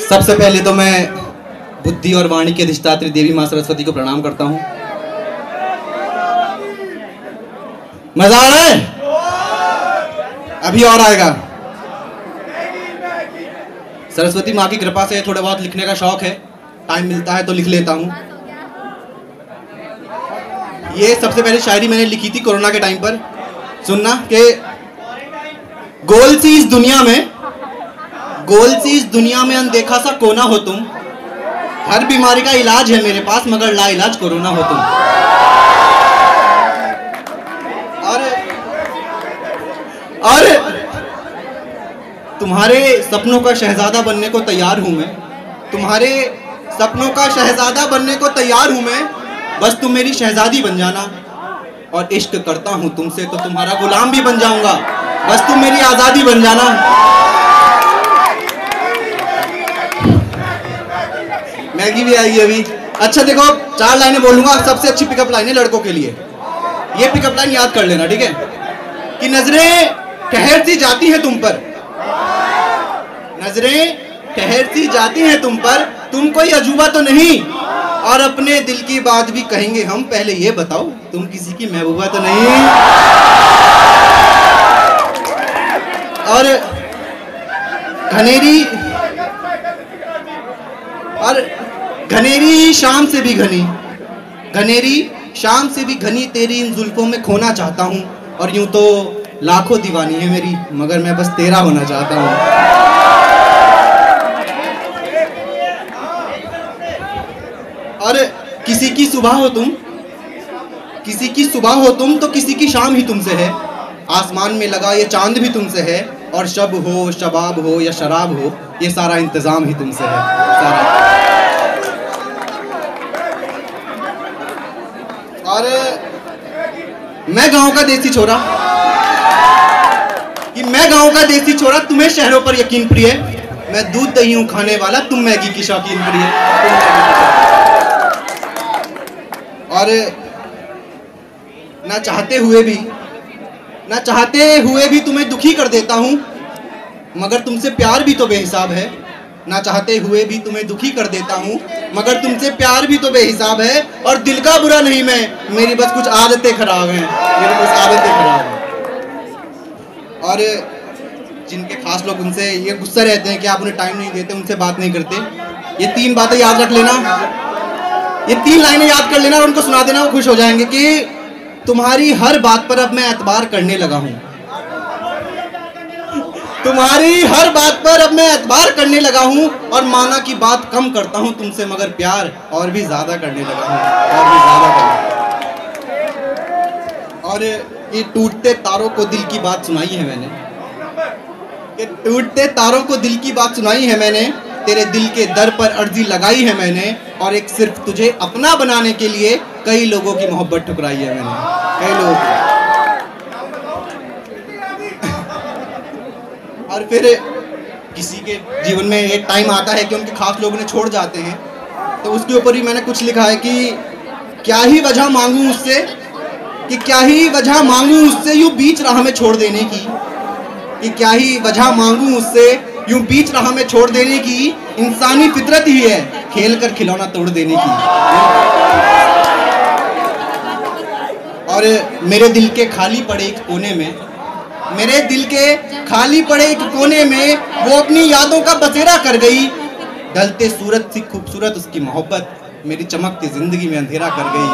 सबसे पहले तो मैं बुद्धि और वाणी की अधिष्ठात्री देवी माँ सरस्वती को प्रणाम करता हूँ। मजा आ रहा है? अभी और आएगा। सरस्वती माँ की कृपा से थोड़ा बहुत लिखने का शौक है, टाइम मिलता है तो लिख लेता हूँ। ये सबसे पहले शायरी मैंने लिखी थी कोरोना के टाइम पर। सुनना कि गोल सी इस दुनिया में अनदेखा सा कोना हो तुम, हर बीमारी का इलाज है मेरे पास मगर ला इलाज कोरोना हो तुम। और तुम्हारे सपनों का शहजादा बनने को तैयार हूं मैं, तुम्हारे सपनों का शहजादा बनने को तैयार हूं मैं, बस तुम मेरी शहजादी बन जाना। और इश्क करता हूं तुमसे तो तुम्हारा गुलाम भी बन जाऊंगा, बस तुम मेरी आजादी बन जाना। मैगी भी आई अभी। अच्छा देखो, 4 लाइनें बोलूंगा, सबसे अच्छी पिकअप लाइन है लड़कों के लिए। ये पिकअप लाइन याद कर लेना, ठीक है? कि नजरें ठहरती जाती हैं तुम पर, नजरें ठहरती जाती हैं तुम पर, तुम कोई अजूबा तो नहीं, और अपने दिल की बात भी कहेंगे हम, पहले ये बताओ तुम किसी की महबूबा तो नहीं। और घनेरी शाम से भी घनी, घनेरी शाम से भी घनी तेरी इन जुल्फों में खोना चाहता हूँ। और यूं तो लाखों दीवानी है मेरी मगर मैं बस तेरा होना चाहता हूँ। और किसी की सुबह हो तुम, किसी की सुबह हो तुम तो किसी की शाम ही तुमसे है, आसमान में लगा ये चांद भी तुमसे है, और शब हो शबाब हो या शराब हो ये सारा इंतजाम ही तुमसे है सारा। और मैं गांव का देसी छोरा, कि मैं गांव का देसी छोरा, तुम्हें शहरों पर यकीन प्रिय, मैं दूध दही हूं खाने वाला, तुम मैगी की शौकीन प्रिय। और ना चाहते हुए भी तुम्हें दुखी कर देता हूं, मगर तुमसे प्यार भी तो बेहिसाब है। ना चाहते हुए भी तुम्हें दुखी कर देता हूं, मगर तुमसे प्यार भी तो बेहिसाब है। और दिल का बुरा नहीं मैं, मेरी बस कुछ आदतें खराब हैं, मेरी कुछ आदतें खराब हैं। और जिनके खास लोग उनसे ये गुस्सा रहते हैं कि आप उन्हें टाइम नहीं देते, उनसे बात नहीं करते, ये 3 बातें याद रख लेना, ये 3 लाइनें याद कर लेना और उनको सुना देना, वो खुश हो जाएंगे कि तुम्हारी हर बात पर अब मैं एतबार करने लगा हूं, तुम्हारी हर बात पर अब मैं एतबार करने लगा हूं। और माना की बात कम करता हूं तुमसे मगर प्यार और भी ज्यादा करने लगा हूं, और भी ज्यादा करने। और ये टूटते तारों को दिल की बात सुनाई है मैंने, ये टूटते तारों को दिल की बात सुनाई है मैंने, तेरे दिल के दर पर अर्जी लगाई है मैंने, और एक सिर्फ तुझे अपना बनाने के लिए कई लोगों की मोहब्बत ठुकराई है मैंने, कई लोगों की। और फिर किसी के जीवन में एक टाइम आता है कि उनके खास लोग उन्हें छोड़ जाते हैं, तो उसके ऊपर ही मैंने कुछ लिखा है कि क्या ही वजह मांगूं उससे, कि क्या ही वजह मांगूं उससे यूं बीच राह में छोड़ देने की, कि क्या ही वजह मांगूं उससे यूं बीच राह में छोड़ देने की, इंसानी फितरत ही है खेल कर खिलौना तोड़ देने की। और मेरे दिल के खाली पड़े एक कोने में, मेरे दिल के खाली पड़े एक कोने में वो अपनी यादों का बसेरा कर गई, ढलते सूरज सी खूबसूरत उसकी मोहब्बत मेरी चमकती जिंदगी में अंधेरा कर गई।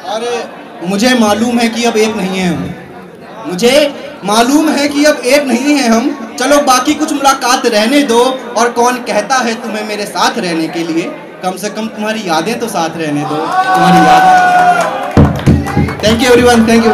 और मुझे मालूम है कि अब एक नहीं है हम, मुझे मालूम है कि अब एक नहीं है हम, चलो बाकी कुछ मुलाकात रहने दो, और कौन कहता है तुम्हें मेरे साथ रहने के लिए, कम से कम तुम्हारी यादें तो साथ रहने दो, तुम्हारी यादें। Thank you everyone, thank you.